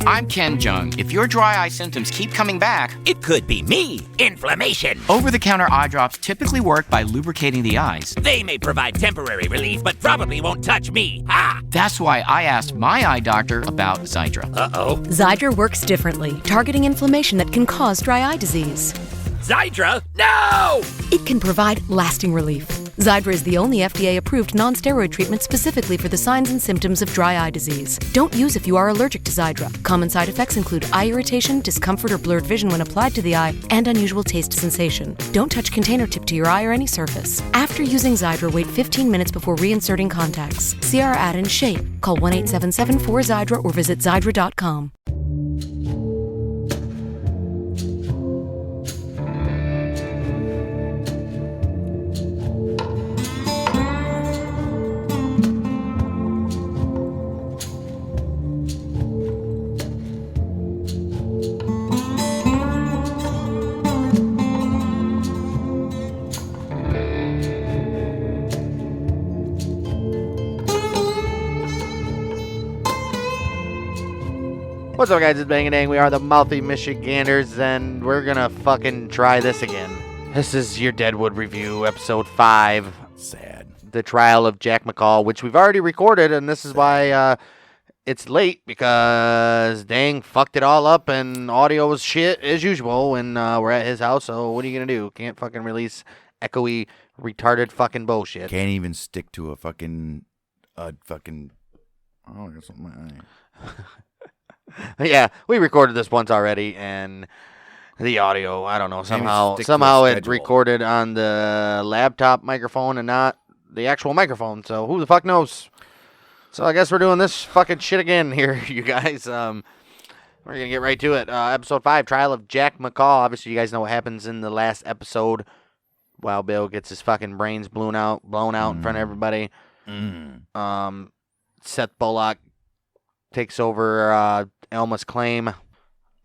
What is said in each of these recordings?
I'm Ken Jung. If your dry eye symptoms keep coming back, it could be me. Inflammation. Over-the-counter eye drops typically work by lubricating the eyes. They may provide temporary relief, but probably won't touch me. Ha! That's why I asked my eye doctor about Xiidra. Uh-oh. Xiidra works differently, targeting inflammation that can cause dry eye disease. Xiidra? No! It can provide lasting relief. Xiidra is the only FDA-approved non-steroid treatment specifically for the signs and symptoms of dry eye disease. Don't use if you are allergic to Xiidra. Common side effects include eye irritation, discomfort or blurred vision when applied to the eye, and unusual taste sensation. Don't touch container tip to your eye or any surface. After using Xiidra, wait 15 minutes before reinserting contacts. See our ad in shape. Call 1-877-4-XIIDRA or visit Xiidra.com. What's up, guys? It's Bang and Dang. We are the Mouthy Michiganders, and we're gonna fucking try this again. This is your Deadwood review, episode 5. Sad. The Trial of Jack McCall, which we've already recorded, and this is why it's late, because Dang fucked it all up, and audio was shit as usual when we're at his house, so what are you gonna do? Can't fucking release echoey, retarded fucking bullshit. Can't even stick to a fucking, oh, I got something in my eye. Yeah, we recorded this once already, and the audio, I don't know, somehow it recorded on the laptop microphone and not the actual microphone, so who the fuck knows? So I guess we're doing this fucking shit again here, you guys. We're going to get right to it. Episode 5, Trial of Jack McCall. Obviously, you guys know what happens in the last episode. Wild Bill gets his fucking brains blown out in front of everybody. Seth Bullock takes over Elma's claim.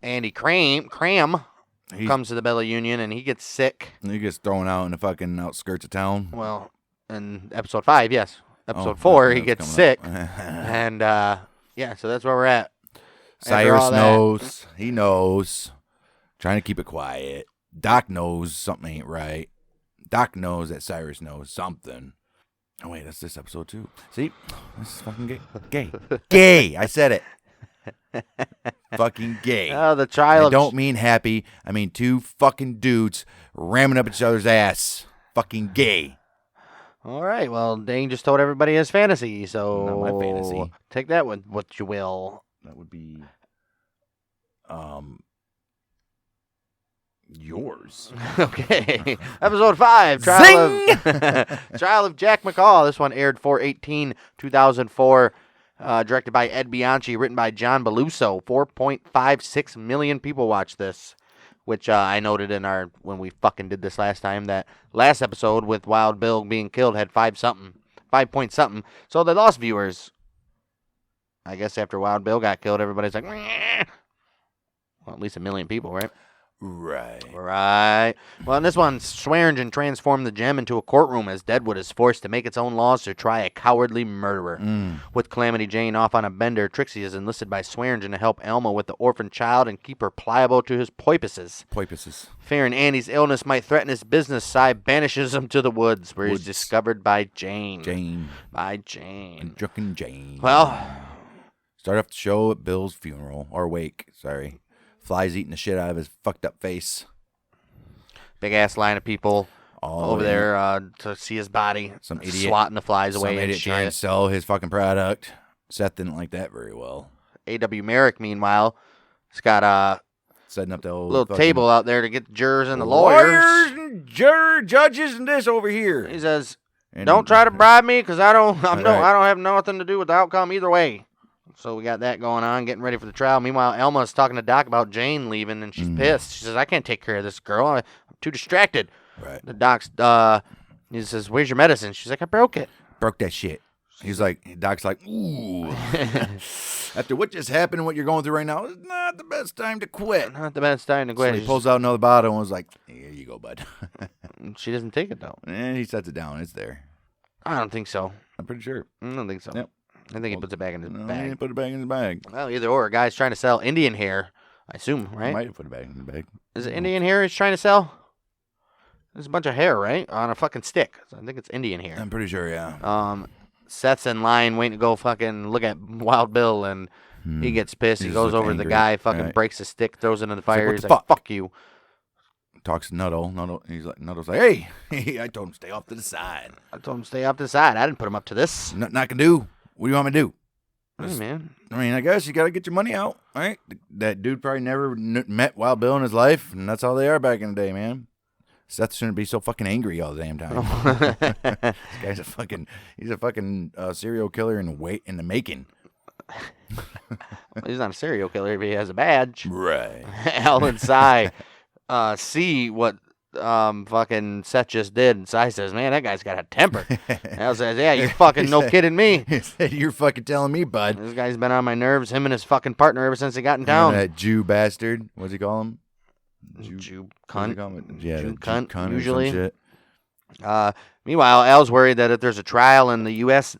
Andy Cram comes to the Bella Union, and he gets sick. He gets thrown out in the fucking outskirts of town. Well, in episode 5, yes. Episode 4, he gets sick. And, yeah, so that's where we're at. Cyrus knows. He knows. Trying to keep it quiet. Doc knows something ain't right. Doc knows that Cyrus knows something. Oh, wait, that's this episode, too. See? This is fucking gay. Gay! I said it. Fucking gay. Oh, the trial. I don't mean happy. I mean 2 fucking dudes ramming up each other's ass. Fucking gay. All right, well, Dane just told everybody his fantasy, so... Not my fantasy. Take that with what you will. That would be... yours. Okay. Episode 5, Trial of Jack McCall. This one aired 4/18/2004. Directed by Ed Bianchi, written by John Beluso. 4.56 million people watched this, which I noted in when we fucking did this last time, that last episode with Wild Bill being killed had 5 point something. So they lost viewers. I guess after Wild Bill got killed, everybody's like, meh. Well, at least 1 million people, right? Right. Well, in this one, Swearingen transformed the gem into a courtroom as Deadwood is forced to make its own laws to try a cowardly murderer. With Calamity Jane off on a bender, Trixie is enlisted by Swearingen to help Elma with the orphan child and keep her pliable to his poipuses. Fearing Andy's illness might threaten his business, Cy banishes him to the woods, where he's discovered by Jane. Drunken Jane. Well, start off the show at Bill's funeral, or wake, sorry. Flies eating the shit out of his fucked up face. Big ass line of people over there to see his body. Some idiot swatting the flies away. Some idiot trying to sell his fucking product. Seth didn't like that very well. A.W. Merrick, meanwhile, has got setting up the old little table out there to get the jurors and the lawyers and judges and this over here. He says, "Don't try to bribe me, because I don't have nothing to do with the outcome either way." So we got that going on, getting ready for the trial. Meanwhile, Elma's talking to Doc about Jane leaving, and she's pissed. She says, "I can't take care of this girl. I'm too distracted." Right. The Doc's, he says, "Where's your medicine?" She's like, "I broke it." Broke that shit. He's like, Doc's like, ooh. After what just happened and what you're going through right now, it's not the best time to quit. Not the best time to quit. So he pulls out another bottle and was like, "Here you go, bud." She doesn't take it, though. And he sets it down. It's there. I don't think so. I'm pretty sure. I don't think so. Yep. I think he puts it back in his He bag. didn't put it back in his bag. Well, either or. A guy's trying to sell Indian hair, I assume, He right? might have put it back in the bag. Is it Indian hair he's trying to sell? There's a bunch of hair, right? On a fucking stick. So I think it's Indian hair. I'm pretty sure, yeah. Seth's in line waiting to go fucking look at Wild Bill, and he gets pissed. He He goes just over to look the angry. guy, fucking Right. breaks his stick, throws it in the fire. what He's the like, fuck? fuck you. Talks to Nuttall. Nuttall's like, hey, I told him to stay off to the side. I told him to stay off to the side. I didn't put him up to this. Nothing I can do. What do you want me to do? Hey, man. I mean, I guess you got to get your money out, right? That dude probably never met Wild Bill in his life, and that's how they are back in the day, man. Seth shouldn't be so fucking angry all the damn time. This guy's he's a fucking serial killer in the making. Well, he's not a serial killer if he has a badge. Right. Al and Cy see what fucking Seth just did, and Cy says, man, that guy's got a temper. Al says, yeah, you fucking no kidding me. He said, you're fucking telling me, bud. This guy's been on my nerves, him and his fucking partner, ever since he got in town. That Jew bastard. What's he call him? Jew What does he cunt. call him? Yeah, Jew the cunt, or some usually. shit. Meanwhile, Al's worried that if there's a trial and the U.S.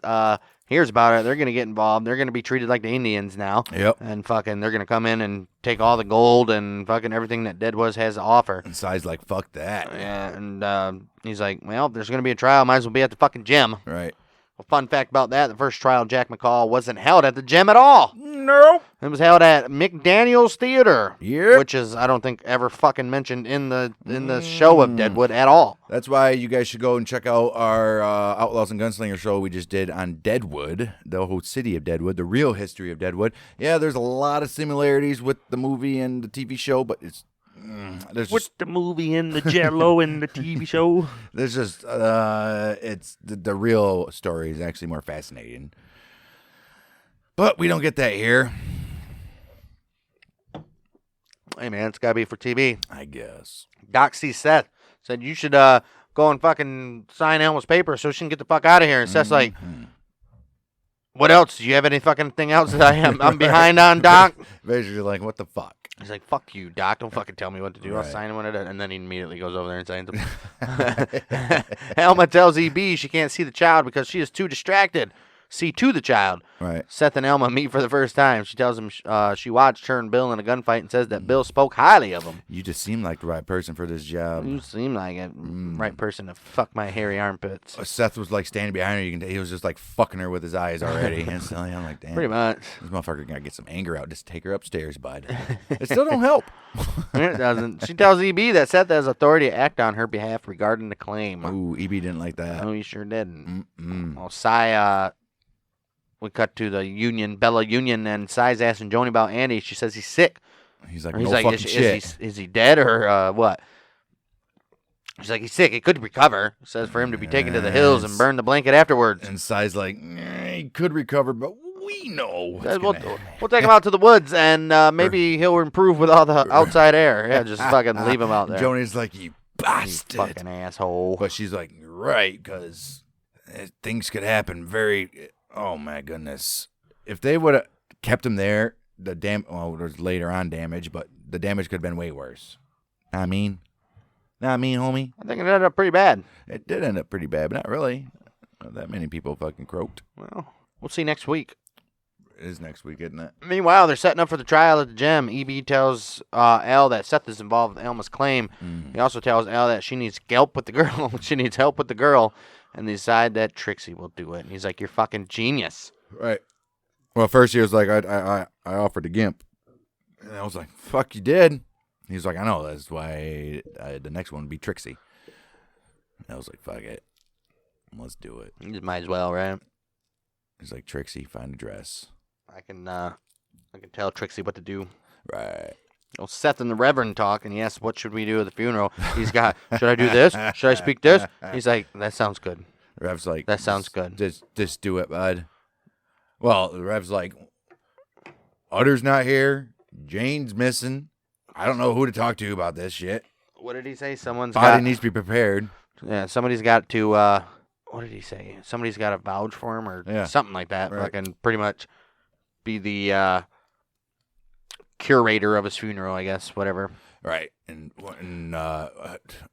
Hears about it, they're going to get involved. They're going to be treated like the Indians now. Yep. And fucking, they're going to come in and take all the gold and fucking everything that Deadwood has to offer. And Cy's like, fuck that. Yeah, and he's like, well, if there's going to be a trial, might as well be at the fucking gym. Right. Well, fun fact about that, the first trial, Jack McCall wasn't held at the gym at all. No. It was held at McDaniel's Theater. Yep. Which is, I don't think, ever fucking mentioned in the show of Deadwood at all. That's why you guys should go and check out our Outlaws and Gunslinger show we just did on Deadwood, the whole city of Deadwood, the real history of Deadwood. Yeah, there's a lot of similarities with the movie and the TV show, but it's there's What's just, the movie and the Jello and the TV show? there's just it's the real story is actually more fascinating. But we don't get that here, Hey, man, it's got to be for TV. I guess. Doc sees Seth. Said, you should go and fucking sign Elma's paper so she can get the fuck out of here. And Seth's like, what else? Do you have any fucking thing else that I'm behind on, Doc? Basically, like, what the fuck? He's like, fuck you, Doc. Don't fucking tell me what to do. I'll Right. sign when it is. And then he immediately goes over there and signs them. Elma tells EB she can't see the child because she is too distracted. See to the child. Right. Seth and Elma meet for the first time. She tells him she watched her and Bill in a gunfight and says that Bill spoke highly of him. You just seem like the right person for this job. You seem like a right person to fuck my hairy armpits. Seth was like standing behind her. You can tell he was just like fucking her with his eyes already. Instantly, I'm like, damn. Pretty much. This motherfucker gotta get some anger out. Just take her upstairs, bud. It still don't help. It doesn't. She tells EB that Seth has authority to act on her behalf regarding the claim. Ooh, EB didn't like that. No, he sure didn't. Well, Cy, we cut to the Union, Bella Union, and Cy's asking Joni about Andy. She says he's sick. He's like, Or no he's like, fucking shit. is he dead or what? She's like, he's sick. He could recover. Says for him to be taken to the hills and burn the blanket afterwards. And Cy's like, he could recover, but we know what's Says, gonna we'll take him out to the woods, and maybe he'll improve with all the outside air. Yeah, just fucking leave him out there. Joni's like, you You bastard. fucking asshole. But she's like, you're right, because things could happen very. Oh my goodness! If they would have kept him there, there's later on damage, but the damage could have been way worse. Not mean, homie. I think it ended up pretty bad. It did end up pretty bad, but not really. Not that many people fucking croaked. Well, we'll see next week. It is next week, isn't it? Meanwhile, they're setting up for the trial at the gym. EB tells Al that Seth is involved with Elma's claim. He also tells Al that she needs help with the girl. She needs help with the girl. And they decide that Trixie will do it. And he's like, you're fucking genius. Right. Well, first he was like, I offered to Gimp. And I was like, fuck, you did? He was like, I know. That's why the next one would be Trixie. And I was like, fuck it. Let's do it. You just might as well, right? He's like, Trixie, find a dress. I can tell Trixie what to do. Right. Well, Seth and the Reverend talk, and he asks, what should we do at the funeral? He's got, should I do this? Should I speak this? He's like, that sounds good. Rev's like, That sounds good. Just do it, bud. Well, Rev's like, Utter's not here. Jane's missing. I don't know who to talk to about this shit. What did he say? Someone's Body got... needs to be prepared. Yeah, somebody's got to, what did he say? Somebody's got to vouch for him or something like that. Right. Fucking pretty much be the curator of his funeral, I guess, whatever. Right. And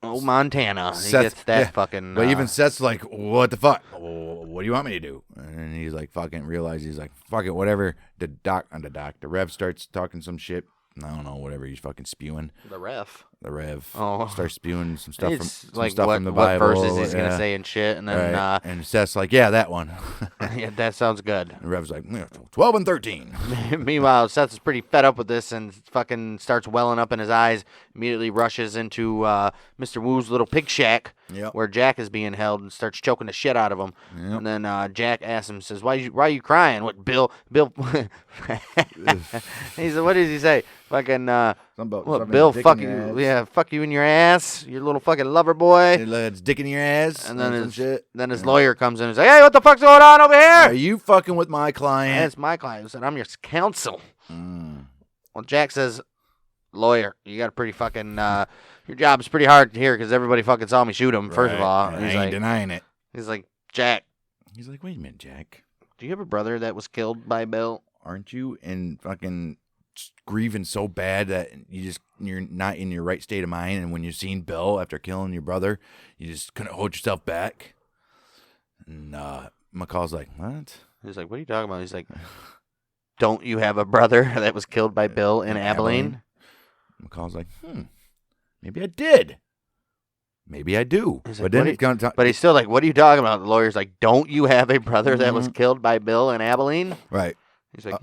Montana. Seth, He gets that fucking. But even Seth's like, what the fuck? What do you want me to do? And he's like, fucking realizes he's like, fuck it, whatever. The Rev starts talking some shit. I don't know, whatever he's fucking spewing. The Rev. Starts spewing some stuff from the Bible. What verses he's gonna say and shit, and then and Seth's like, yeah, that one. yeah, that sounds good. And Rev's like, 12 and 13. Meanwhile, Seth is pretty fed up with this and fucking starts welling up in his eyes. Immediately rushes into Mr. Woo's little pig shack where Jack is being held and starts choking the shit out of him. Yep. And then Jack asks him, says, "Why are you crying?" What Bill? He said, "What does he say? Fucking Bill? Fuck you, fuck you in your ass, your little fucking lover boy." It's dick in your ass. And then his lawyer comes in and says, "Hey, what the fuck's going on over here?" Are you fucking with my client? That's my client. I said, "I'm your counsel." Well, Jack says, "Lawyer, you got a pretty fucking, your job's pretty hard here because everybody fucking saw me shoot him, first of all." I ain't denying it. He's like, "Jack." He's like, wait a minute, Jack. Do you have a brother that was killed by Bill? Aren't you in fucking grieving so bad that you're not in your right state of mind, and when you've seen Bill after killing your brother, you just couldn't hold yourself back? And McCall's like, what? He's like, "What are you talking about?" He's like, "Don't you have a brother that was killed by Bill in Abilene?" McCall's like, maybe I did. Maybe I do. He's But like, then but he's still like, "What are you talking about?" The lawyer's like, "Don't you have a brother that was killed by Bill in Abilene?" Right. He's like,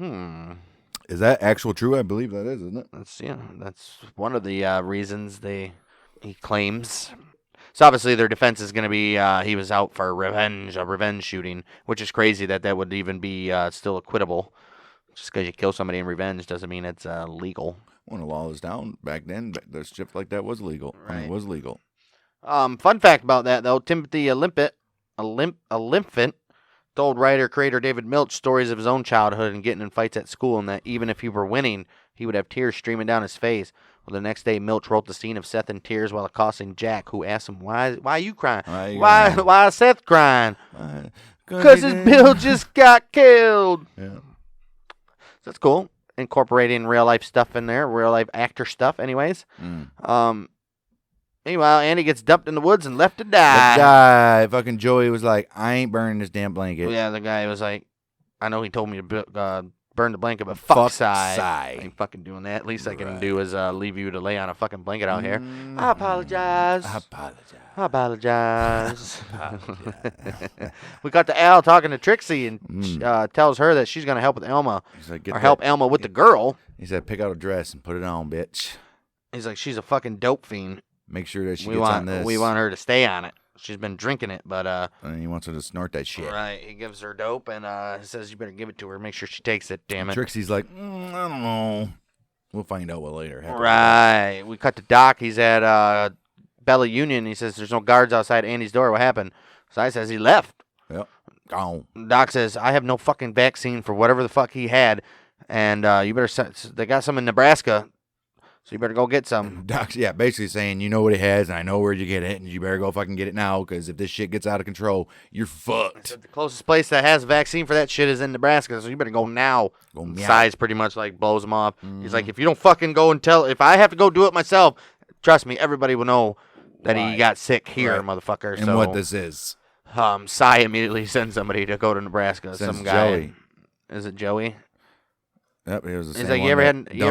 Is that actual true? I believe that is, isn't it? That's one of the reasons he claims. So obviously their defense is going to be he was out for a revenge shooting, which is crazy that would even be still acquittable. Just because you kill somebody in revenge doesn't mean it's legal. When the law was down back then, the shit like that was legal. Right. I mean, it was legal. Fun fact about that though, Timothy Olyphant told writer-creator David Milch stories of his own childhood and getting in fights at school, and that even if he were winning, he would have tears streaming down his face. Well, the next day, Milch wrote the scene of Seth in tears while accosting Jack, who asked him, "Why are you crying? Why is Seth crying?" "Because his Bill just got killed." Yeah. So that's cool. Incorporating real-life stuff in there, real-life actor stuff anyways. Meanwhile, Andy gets dumped in the woods and left to die. Fucking Joey was like, I ain't burning this damn blanket. Yeah, the guy was like, I know he told me to burn the blanket, but fuck Cy. I ain't fucking doing that. Least I can do is leave you to lay on a fucking blanket out here. I apologize. We got the Al talking to Trixie and tells her that she's going to help with Elma. He's like, help Elma with the girl. He said, pick out a dress and put it on, bitch. He's like, she's a fucking dope fiend. Make sure that she gets on this. We want her to stay on it. She's been drinking it, but and he wants her to snort that shit. Right. He gives her dope and says you better give it to her. Make sure she takes it. Damn it. Trixie's like, I don't know. We'll find out later. Right. We cut to Doc. He's at Bella Union. He says there's no guards outside Andy's door. What happened? Cy says he left. Yep. Gone. Doc says I have no fucking vaccine for whatever the fuck he had, and you better. They got some in Nebraska. So you better go get some. Doc's, basically saying, you know what he has, and I know where you get it, and you better go fucking get it now, because if this shit gets out of control, you're fucked. The closest place that has a vaccine for that shit is in Nebraska, so you better go now. Size pretty much like blows him off. He's like, if you don't fucking go and tell, if I have to go do it myself, trust me, everybody will know that he got sick here, motherfucker. And what this is. Cy immediately sends somebody to go to Nebraska. Some guy. Joey. Is it Joey? Yep, it was the same like,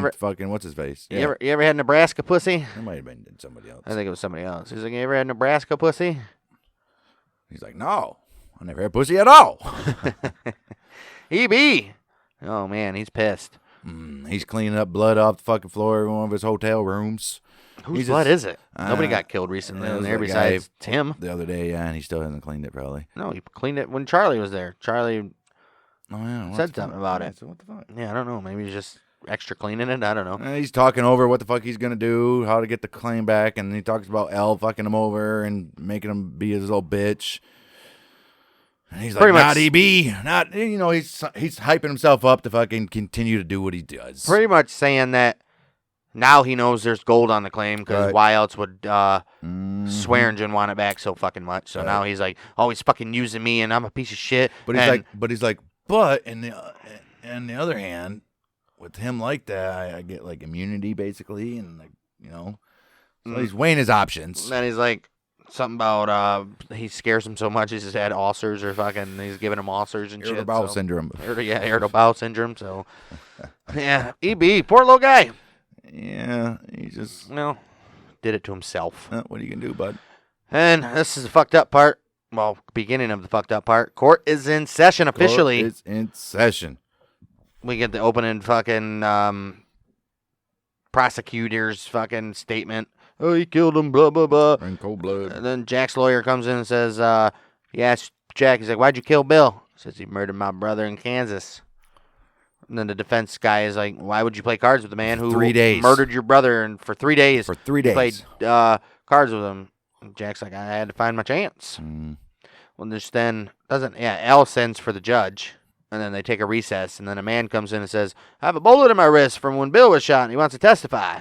one fucking what's his face? Yeah. You ever had Nebraska pussy? It might have been somebody else. I think it was somebody else. He's like, you ever had Nebraska pussy? He's like, no, I never had pussy at all. He be. Oh man, he's pissed. He's cleaning up blood off the fucking floor of one of his hotel rooms. Whose blood is it? Nobody got killed recently in there besides Tim. The other day, and he still hasn't cleaned it probably. No, he cleaned it when Charlie was there. Charlie said something about it. So what the fuck? Yeah, I don't know. Maybe he's just extra cleaning it. I don't know. He's talking over what the fuck he's going to do, how to get the claim back, and he talks about Elle fucking him over and making him be his little bitch. And he's like, not EB. Not, he's hyping himself up to fucking continue to do what he does. Pretty much saying that now he knows there's gold on the claim, because why else would Swearingen want it back so fucking much? So now he's like, oh, he's fucking using me and I'm a piece of shit. But he's like, but in the other hand, with him like that, I get like immunity basically, and like you know. So he's weighing his options. And then he's like, something about he scares him so much he's just had ulcers or fucking he's giving him ulcers and Irritable shit. bowel syndrome. Irritable bowel syndrome. So yeah, EB, poor little guy. Yeah, he just did it to himself. what are you gonna do, bud? And this is the fucked up part. Well, beginning of the fucked up part. Court is in session officially. Court is in session. We get the opening fucking prosecutor's fucking statement. Oh, he killed him, blah, blah, blah. In cold blood. And then Jack's lawyer comes in and says, he asks Jack, he's like, why'd you kill Bill? He says he murdered my brother in Kansas. And then the defense guy is like, why would you play cards with the man who 3 days. murdered your brother and for 3 days? For 3 days. Played cards with him. And Jack's like, I had to find my chance. Well, just then, Al sends for the judge. And then they take a recess. And then a man comes in and says, I have a bullet in my wrist from when Bill was shot and he wants to testify.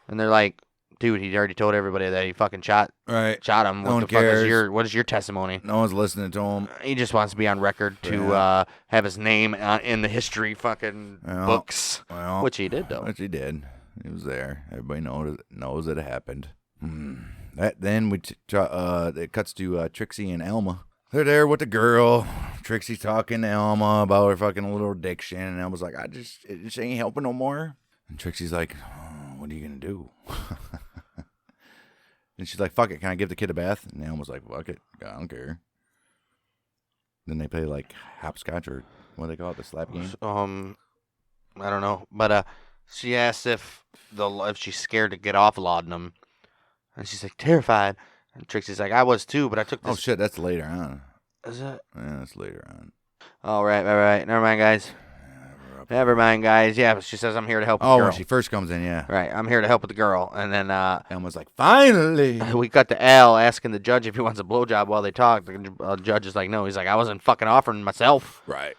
And they're like, dude, he already told everybody that he fucking shot him. No one What the fuck cares. what is your testimony? No one's listening to him. He just wants to be on record to have his name in the history fucking books, which he did, though. Which he did. He was there. Everybody knows it happened. Then it cuts to Trixie and Elma. They're there with the girl. Trixie talking to Elma about her fucking little addiction, and Elma's like, it just ain't helping no more. And Trixie's like, what are you gonna do? And she's like, fuck it, can I give the kid a bath? And Elma's like, fuck it, I don't care. Then they play like hopscotch, or what do they call it, the slap game? I don't know, but she asks if she's scared to get off laudanum, and she's like terrified. And Trixie's like, I was too, but I took this. Oh shit, that's later on. Is it? Yeah, that's later on. Oh right. Never mind, guys. Yeah, but she says I'm here to help. Oh, the girl. when she first comes in, yeah. Right, I'm here to help with the girl, and then Elma's like, finally. we got to Al asking the judge if he wants a blowjob while they talk. The judge is like, no. He's like, I wasn't fucking offering myself. Right.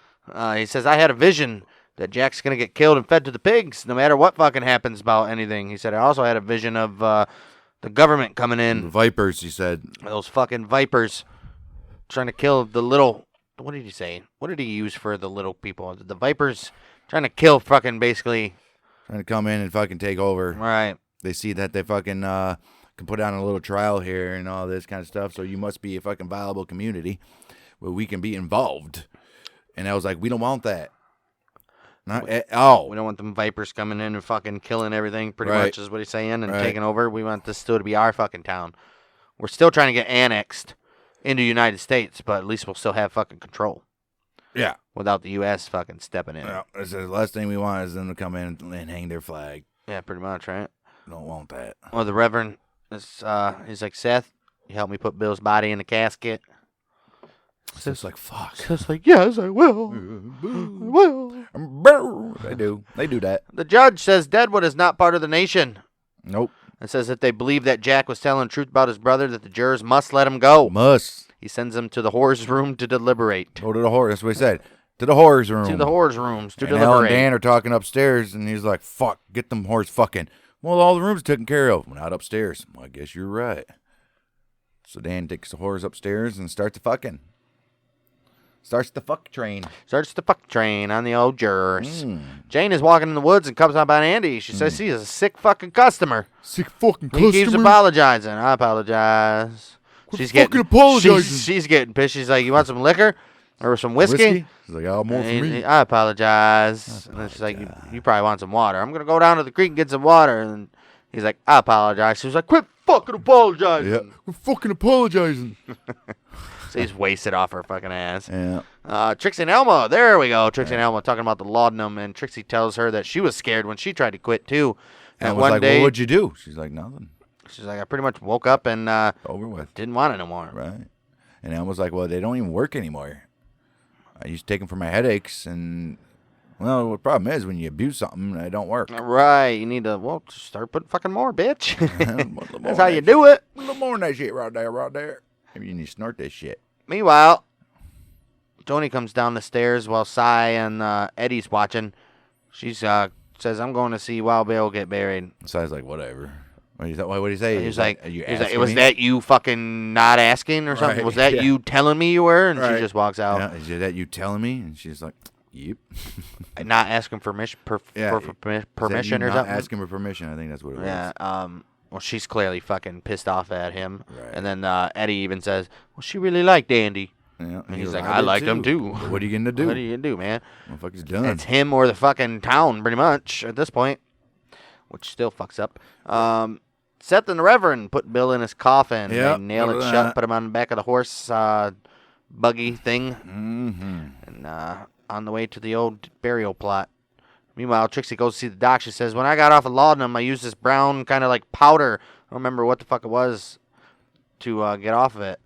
He says, I had a vision that Jack's going to get killed and fed to the pigs no matter what fucking happens about anything. He said, I also had a vision of the government coming in. The vipers, he said. Those fucking vipers trying to kill the little... What did he say? What did he use for the little people? The vipers trying to kill fucking basically... Trying to come in and fucking take over. Right. They see that they fucking can put on a little trial here and all this kind of stuff, so you must be a fucking viable community where we can be involved. And I was like, we don't want that. Not at all. We don't want them vipers coming in and fucking killing everything, pretty Right. much is what he's saying, and Right. taking over. We want this still to be our fucking town. We're still trying to get annexed into the United States, but at least we'll still have fucking control Yeah. without the U.S. fucking stepping in. Well, this is the last thing we want is them to come in and hang their flag. Yeah, pretty much, right? Don't want that. Well, the Reverend, is, he's like, Seth, you help me put Bill's body in the casket? So it's like, fuck. Seth's like, yes, I will. I will. They do. They do that. The judge says Deadwood is not part of the nation. Nope. And says if they believe that Jack was telling the truth about his brother, that the jurors must let him go. Must. He sends them to the whore's room to deliberate. Go to the horror. That's what he said. To the horror's room. To the whore's rooms to and Al deliberate. and Dan are talking upstairs, and he's like, fuck, get them whores fucking. Well, all the rooms taken care of. Well, not upstairs. Well, I guess you're right. So Dan takes the whores upstairs and starts the fucking. Starts the fuck train. Starts the fuck train on the old jurors. Jane is walking in the woods and comes up on Andy. She says she is a sick fucking customer. Sick fucking He keeps apologizing. I apologize. Quit fucking apologizing. She's getting pissed. She's like, you want some liquor or some whiskey? He's like, oh, more for me. I apologize. And then she's like, you probably want some water. I'm going to go down to the creek and get some water. And he's like, I apologize. She was like, quit fucking apologizing. Yeah, we're fucking apologizing. So he's wasted off her fucking ass. Yeah. Trixie and Elma. There we go. Trixie and Elma talking about the laudanum. And Trixie tells her that she was scared when she tried to quit, too. And one was like, day, well, what'd you do? She's like, nothing. She's like, I pretty much woke up and Over with. didn't want it no more. Right. And Elma's like, well, they don't even work anymore. I used to take them for my headaches, and, well, the problem is when you abuse something, it don't work. Right. You need to, well, start putting fucking more, bitch. That's That's how you do it. A little more than that shit right there. Maybe you need to snort this shit. Meanwhile, Tony comes down the stairs while Cy and Eddie's watching. She says, I'm going to see Wild Bill get buried. Si's like, whatever. What do you say? He's like, are you was that you fucking not asking or something? Right, Was that yeah. you telling me you were? And Right. she just walks out. Yeah, is that you telling me? And she's like, Yep. Not asking for permission or something. Asking for permission. I think that's what it was. Yeah. Well, she's clearly fucking pissed off at him. Right. And then Eddie even says, well, she really liked Andy. Yeah. And he's like, I liked him too. But what are you going to do? What are you going to do, man? Motherfucker's done. It's him or the fucking town, pretty much, at this point. Which still fucks up. Seth and the Reverend put Bill in his coffin. Yep, They nail it shut, put him on the back of the horse buggy thing. And on the way to the old burial plot. Meanwhile, Trixie goes to see the doc. She says, when I got off of laudanum, I used this brown kind of like powder. I don't remember what the fuck it was to get off of it.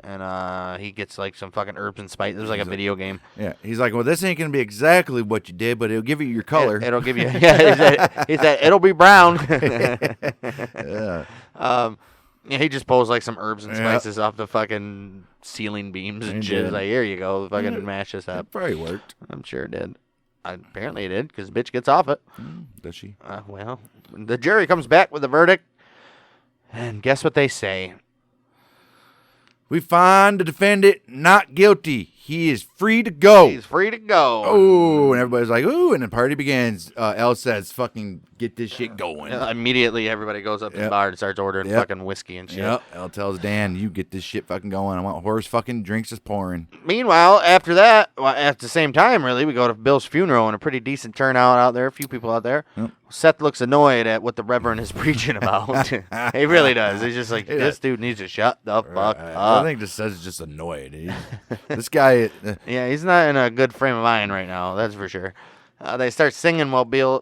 And he gets like some fucking herbs and spices. It was like a video game. Yeah. He's like, well, this ain't going to be exactly what you did, but it'll give you your color. It'll give you, yeah, he said, it'll be brown. Yeah. Yeah, he just pulls like some herbs and spices off the fucking ceiling beams and shit. He's like, here you go. Fucking mash this up. That probably worked. I'm sure it did. Apparently it did, because the bitch gets off it. Does she? Well, the jury comes back with a verdict, and guess what they say? We find the defendant not guilty. He is free to go. He's free to go. Oh, and everybody's like, ooh, and the party begins. Elle says, fucking get this shit going. Immediately, everybody goes up to the bar and starts ordering fucking whiskey and shit. Yep. Elle tells Dan, you get this shit fucking going. I want horse fucking drinks is pouring. Meanwhile, after that, at the same time, really, we go to Bill's funeral and a pretty decent turnout out there, a few people out there. Yep. Seth looks annoyed at what the Reverend is preaching about. He really does. He's just like, this dude needs to shut the fuck up. I think this says just annoyed. This guy... Yeah, he's not in a good frame of mind right now, that's for sure. They start singing while Bill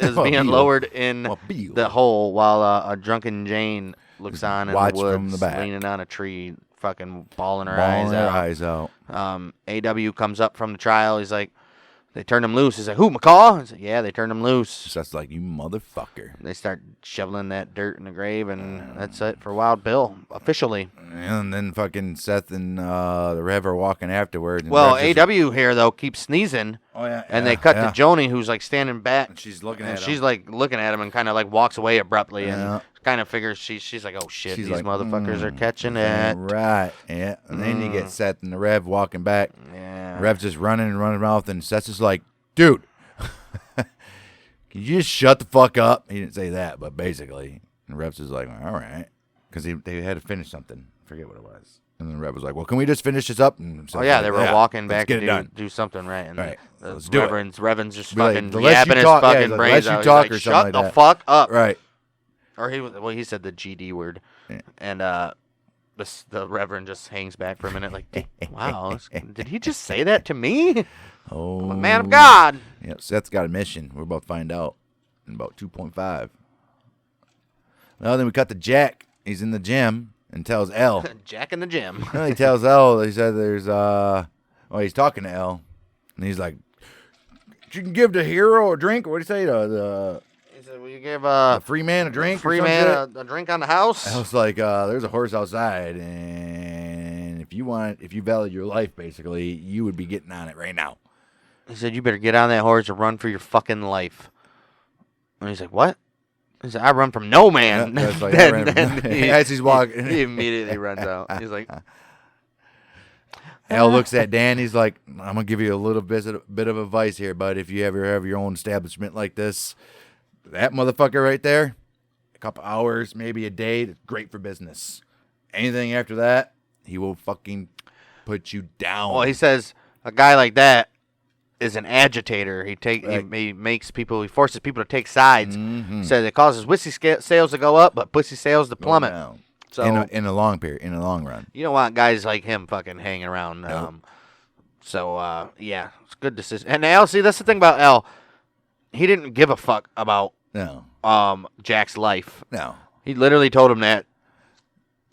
is being lowered in the hole while a drunken Jane looks on in the woods, from the back. leaning on a tree, fucking bawling her eyes out. AW comes up from the trial. He's like, they turned him loose. He's like, who, McCall? He's like, yeah, they turned him loose. So that's like, you motherfucker. They start shoveling that dirt in the grave, and that's it for Wild Bill, officially. And then fucking Seth and the Rev are walking afterwards. Well, AW here, though, keeps sneezing. Oh, yeah. And they cut to Joni, who's like standing back. And she's looking at him. She's like looking at him and kind of like walks away abruptly and kind of figures she's like, oh shit, these like, motherfuckers are catching it. Right. Yeah. And then you get Seth and the Rev walking back. Yeah. Rev's just running mouth, and Seth's just like, dude, can you just shut the fuck up? He didn't say that, but basically. And Rev's just like, all right. Because they had to finish something. I forget what it was. And then Rev was like, well, can we just finish this up? And Seth's they were walking back to do something right. And right. Let's do Reverend's just like, fucking yapping his fucking brains out. Talk He's or like, shut the fuck up. Right. Or he said the GD word. Yeah. And the Reverend just hangs back for a minute like, wow, did he just say that to me? Oh. I'm a man of God. Yep, Seth's got a mission. We're about to find out in about 2.5. Well, then we cut to Jack. He's in the gym and tells Elle. Jack in the gym. Well, he tells Elle, he said there's, he's talking to Elle. And he's like, you can give the hero a drink. What do you say? He said, will you give the free man a drink? Free man a drink on the house? I was like, there's a horse outside, and if you value your life, basically, you would be getting on it right now. He said, you better get on that horse and run for your fucking life. And he's like, what? He said, I run from no man. Yeah, like, as he's walking. He immediately runs out. He's like... Elle looks at Dan. He's like, I'm going to give you a little bit of advice here, bud. If you ever have your own establishment like this, that motherfucker right there, a couple hours, maybe a day, great for business. Anything after that, he will fucking put you down. Well, he says a guy like that is an agitator. He forces people to take sides. Mm-hmm. Says it causes whiskey sales to go up, but pussy sales to plummet. So in a long run, you don't want guys like him fucking hanging around. Nope. Yeah, it's a good decision. And Elle, see, that's the thing about Elle. He didn't give a fuck about Jack's life. No, he literally told him that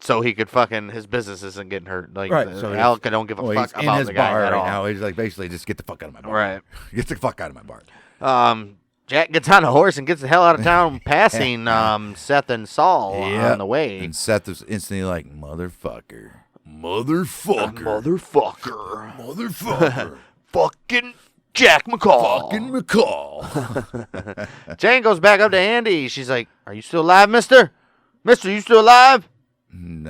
so he could his business isn't getting hurt. Like, right. So Elle don't give a fuck about the guy at all. Now he's like, basically, just get the fuck out of my bar. Right, get the fuck out of my bar. Jack gets on a horse and gets the hell out of town, passing Seth and Saul on the way. And Seth was instantly like, motherfucker. Fucking Jack McCall. Fucking McCall. Jane goes back up to Andy. She's like, are you still alive, mister? Mister, you still alive?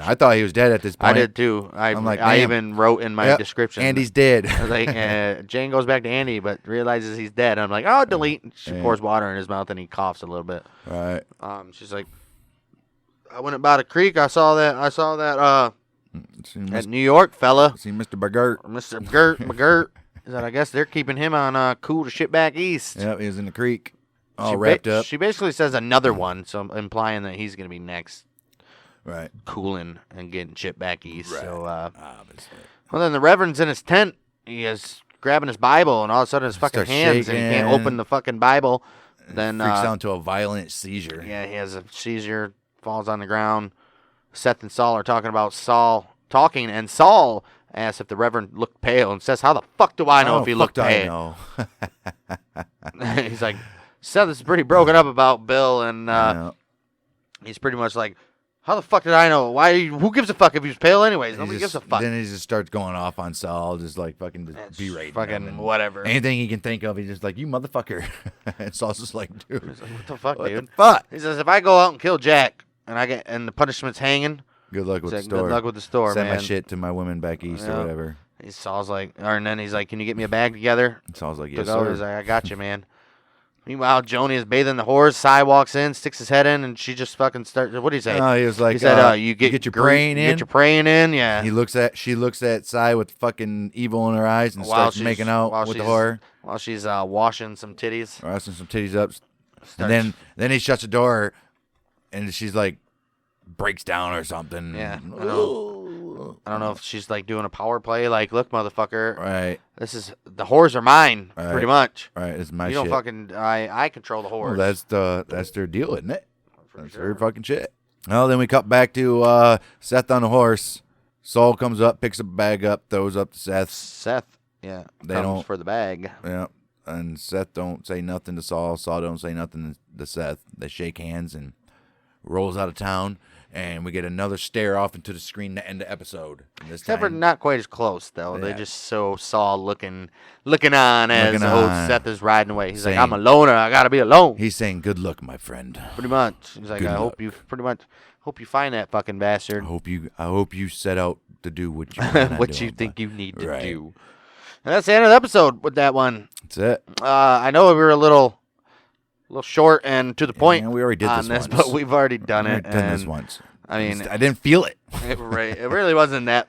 I thought he was dead at this point. I did too. I'm like, I damn. even wrote in my description. Andy's dead. I was like, Jane goes back to Andy, but realizes he's dead. And I'm like, oh, delete. And she pours water in his mouth, and he coughs a little bit. Right. She's like, I went about a creek. I saw that. At New York, fella. See Mr. Bagert. Mr. McGirt. That I guess they're keeping him on cool to ship back east. Yep, he was in the creek, all wrapped up. She basically says another one, so implying that he's going to be next. Right. Cooling and getting shipped back east. Right. So, obviously. Well, then the Reverend's in his tent. He is grabbing his Bible, and all of a sudden his fucking Starts hands, shaking. and he can't open the fucking Bible. Then Freaks out into a violent seizure. Yeah, he has a seizure, falls on the ground. Seth and Saul are talking, and Saul asks if the Reverend looked pale, and says, "How the fuck do I know if he looked pale?" He's like, Seth is pretty broken up about Bill, and he's pretty much like, how the fuck did I know? Who gives a fuck if he was pale anyways? Nobody gives a fuck. Then he just starts going off on Saul, just like fucking berating fucking him. Whatever. Anything he can think of, he's just like, you motherfucker. And Saul's just like, dude. He's like, what the fuck, dude? The fuck? He says, if I go out and kill Jack, and the punishment's hanging, good luck with the store. Good luck with the store, Send man. my shit to my women back east or whatever. Saul's like, and then he's like, can you get me a bag together? And Saul's like, yes, He's sir. like, I got you, man. Meanwhile, Joni is bathing the horse. Cy walks in, sticks his head in, and she just fucking starts. What did he say? He was like, he said, you get your praying in. Get your praying in, yeah. She looks at Cy with fucking evil in her eyes and starts making out with the horror. While she's washing some titties. Washing some titties up. And then he shuts the door, and she's like, breaks down or something. Yeah. I don't know if she's like doing a power play, like, look, motherfucker. Right. The whores are mine, pretty much. Right. It's my shit. You don't fucking, I control the whores. Well, that's their deal, isn't it? That's their fucking shit. Well, then we cut back to Seth on the horse. Saul comes up, picks a bag up, throws up to Seth. Yeah. They comes don't for the bag. Yeah. And Seth don't say nothing to Saul. Saul don't say nothing to Seth. They shake hands and rolls out of town. And we get another stare off into the screen to end the episode. Except for not quite as close, though. Yeah. They just so Saul looking on as Seth is riding away. He's saying, like, I'm a loner. I got to be alone. He's saying, good luck, my friend. Pretty much. He's like, hope you find that fucking bastard. I hope you set out to do what you think you need to do. And that's the end of the episode with that one. That's it. I know we were a little short and to the point. We already did this once. But we've already done it. Done this once. I mean, I didn't feel it. It really wasn't that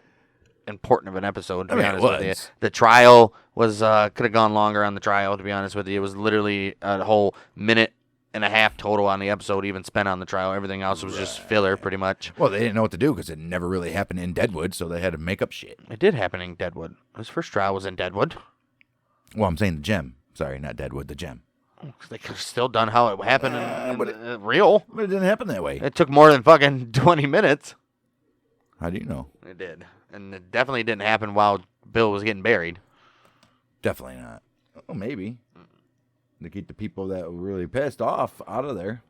important of an episode, to be honest with you. Was. The trial was could have gone longer on the trial, to be honest with you. It was literally a whole minute and a half total on the episode even spent on the trial. Everything else was just filler, pretty much. Well, they didn't know what to do because it never really happened in Deadwood, so they had to make up shit. It did happen in Deadwood. His first trial was in Deadwood. Well, I'm saying the gem. Sorry, not Deadwood, the gem. They could have still done how it happened in real. But it didn't happen that way. It took more than fucking 20 minutes. How do you know? It did. And it definitely didn't happen while Bill was getting buried. Definitely not. Oh, maybe. To keep the people that were really pissed off out of there.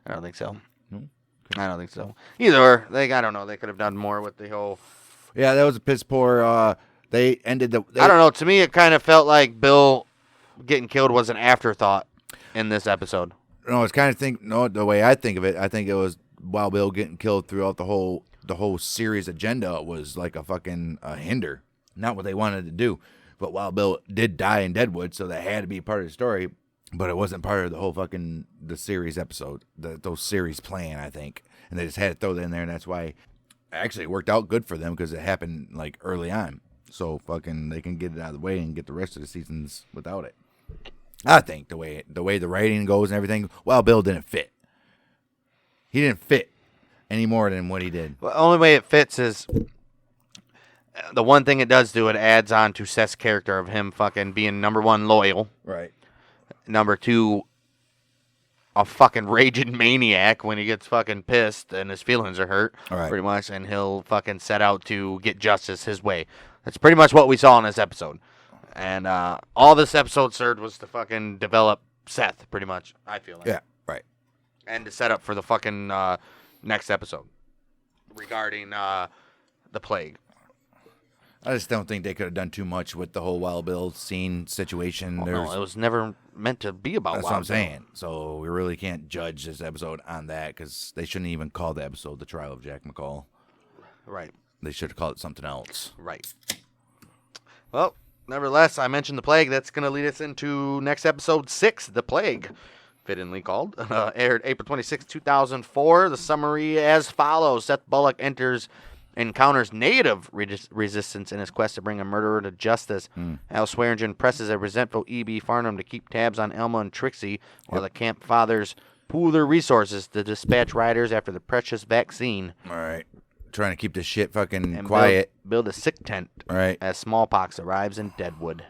I don't think so. No? I don't think so. Either way, I don't know. They could have done more with the whole... Yeah, that was a piss poor... They ended the... I don't know. To me, it kind of felt like Bill getting killed was an afterthought in this episode. No, it's kind of the way I think of it, I think it was Wild Bill getting killed throughout the whole series agenda was like a fucking hinder. Not what they wanted to do. But Wild Bill did die in Deadwood, so that had to be part of the story. But it wasn't part of the whole fucking the series episode, those series plan, I think. And they just had to throw that in there, and that's why actually it worked out good for them because it happened like early on. So fucking they can get it out of the way and get the rest of the seasons without it. I think the way the writing goes and everything, Wild Bill didn't fit. He didn't fit any more than what he did. Well, the only way it fits is the one thing it does do, it adds on to Seth's character of him fucking being number one, loyal. Right. Number two, a fucking raging maniac when he gets fucking pissed and his feelings are hurt. Right. Pretty much, and he'll fucking set out to get justice his way. That's pretty much what we saw in this episode. And all this episode served was to fucking develop Seth, pretty much, I feel like. Yeah, right. And to set up for the fucking next episode regarding the plague. I just don't think they could have done too much with the whole Wild Bill scene situation. Well, no, it was never meant to be about That's Wild what I'm Bill. saying. So we really can't judge this episode on that because they shouldn't even call the episode The Trial of Jack McCall. Right. They should have called it something else. Right. Well, nevertheless, I mentioned the plague. That's going to lead us into next episode 6, The Plague, fittingly called. Aired April 26, 2004. The summary as follows. Seth Bullock encounters native resistance in his quest to bring a murderer to justice. Al Swearingen presses a resentful E.B. Farnham to keep tabs on Elma and Trixie while the camp fathers pool their resources to dispatch riders after the precious vaccine. All right. Trying to keep this shit fucking And quiet. Build a sick tent Right. as smallpox arrives in Deadwood.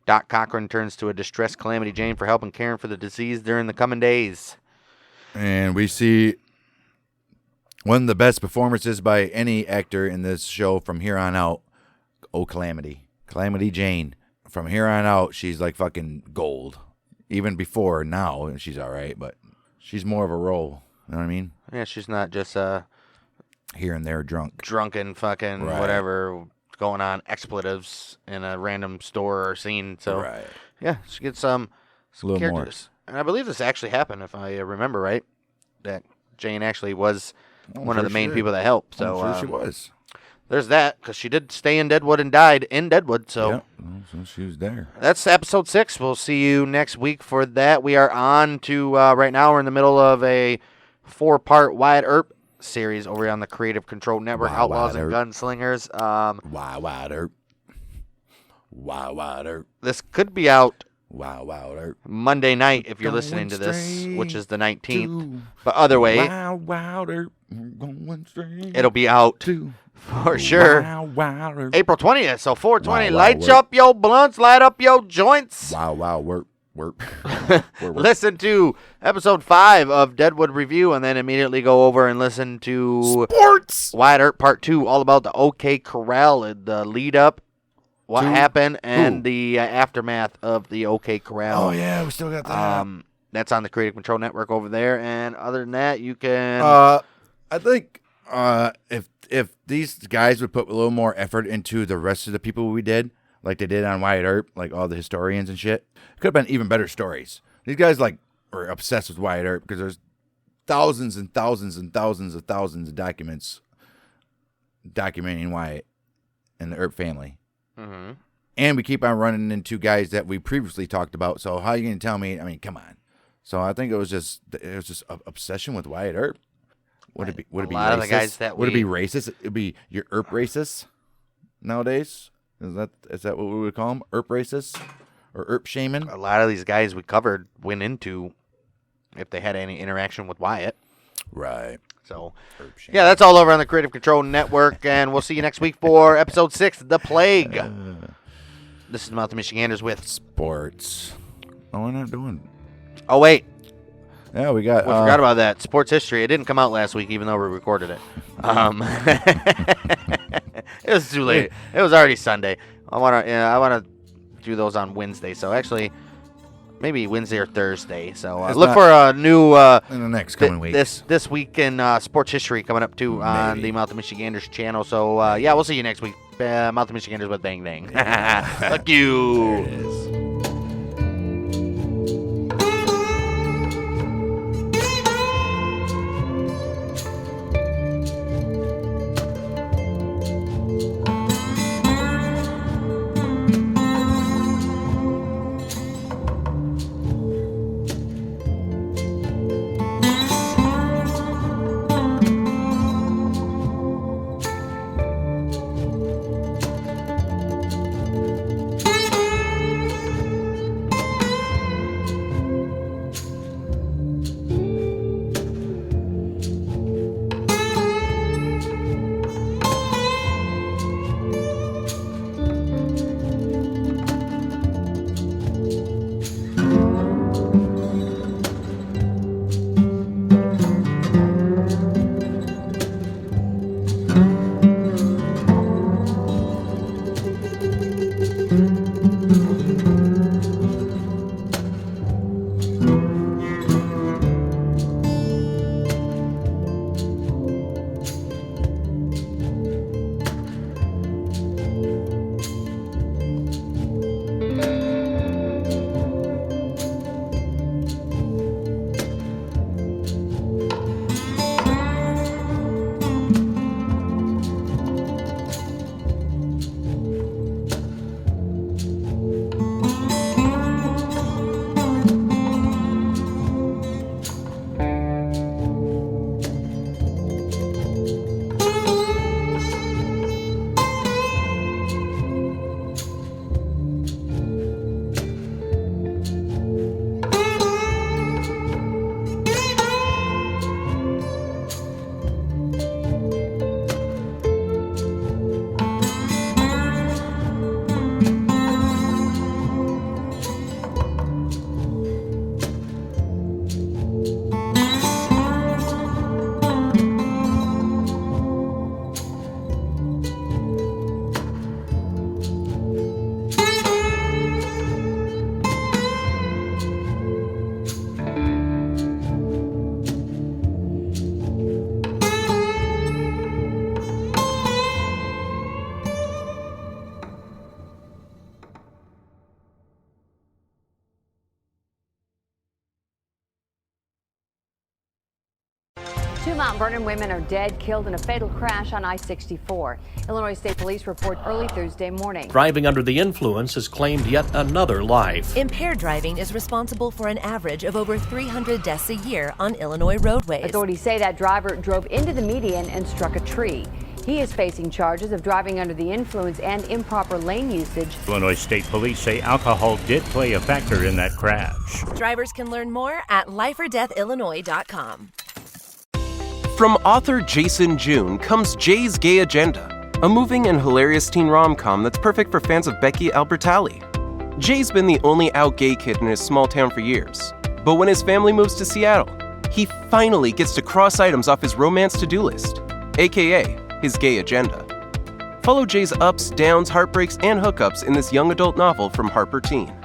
Doc Cochran turns to a distressed Calamity Jane for help in caring for the disease during the coming days. And we see one of the best performances by any actor in this show from here on out. Oh, Calamity Jane. From here on out, she's like fucking gold. Even before, now, she's all right, but she's more of a role. You know what I mean? Yeah, she's not just Here and there, drunk. drunken fucking Right. whatever going on expletives in a random store or scene. So Right. yeah, she gets some little more. characters. And I believe this actually happened, if I remember right, that Jane actually was one of the main people that helped. So I'm sure she was. there's that, because she did stay in Deadwood and died in Deadwood. So Yeah, well, so she was there. that's episode 6. We'll see you next week for that. We are on to, right now, we're in the middle of a 4-part Wyatt Earp series over on the Creative Control Network, Wow, Outlaws Wyatt and Earp. Gunslingers. Wild Earp. Wild Earp. This could be out Wild Earp. Monday night if you're Going listening to this, which is the straight 19th. But other way, Wild Earp. Going straight it'll be out to for sure Wild Earp. April 20th. So 420, Wow, light work. up your blunts, light up your joints. Wow, work. Listen to episode 5 of Deadwood Review, and then immediately go over and listen to Sports. Wyatt Earp Part 2, all about the OK Corral, and the lead up, what happened, and the aftermath of the OK Corral. Oh yeah, we still got that. That's on the Creative Control Network over there. And other than that, you can. I think if these guys would put a little more effort into the rest of the people we did, like they did on Wyatt Earp, like all the historians and shit, it could have been even better stories. These guys like are obsessed with Wyatt Earp because there's thousands and thousands and thousands of documents documenting Wyatt and the Earp family. Mm-hmm. And we keep on running into guys that we previously talked about. So how are you going to tell me? I mean, come on. So I think it was just an obsession with Wyatt Earp. Would it be? Would it be A lot racist? of the guys that would it we- be racist? It'd be your Earp racist nowadays. Is that what we would call them? Earp racist or Earp shaman? A lot of these guys we covered went into if they had any interaction with Wyatt. Right. So, Earp shaman. yeah, that's all over on the Creative Control Network, and we'll see you next week for episode 6, The Plague. This is Mouth of Michiganders with. Sports. Oh, we're not doing. Oh, wait. Yeah, we got. We forgot about that. Sports history. It didn't come out last week, even though we recorded it. It was too late. It was already Sunday. I wanna do those on Wednesday. So actually, maybe Wednesday or Thursday. So look for a new in the next coming week. this week in sports history coming up too on Maybe. the Mouth of Michiganders channel. So yeah, we'll see you next week. Mouth of Michiganders with Bang Bang. Fuck you. There it is. Two Mount Vernon women are dead, killed in a fatal crash on I-64. Illinois State Police report early Thursday morning. Driving under the influence has claimed yet another life. Impaired driving is responsible for an average of over 300 deaths a year on Illinois roadways. Authorities say that driver drove into the median and struck a tree. He is facing charges of driving under the influence and improper lane usage. Illinois State Police say alcohol did play a factor in that crash. Drivers can learn more at lifeordeathillinois.com. From author Jason June comes Jay's Gay Agenda, a moving and hilarious teen rom-com that's perfect for fans of Becky Albertalli. Jay's been the only out gay kid in his small town for years, but when his family moves to Seattle, he finally gets to cross items off his romance to-do list, aka his gay agenda. Follow Jay's ups, downs, heartbreaks, and hookups in this young adult novel from Harper Teen.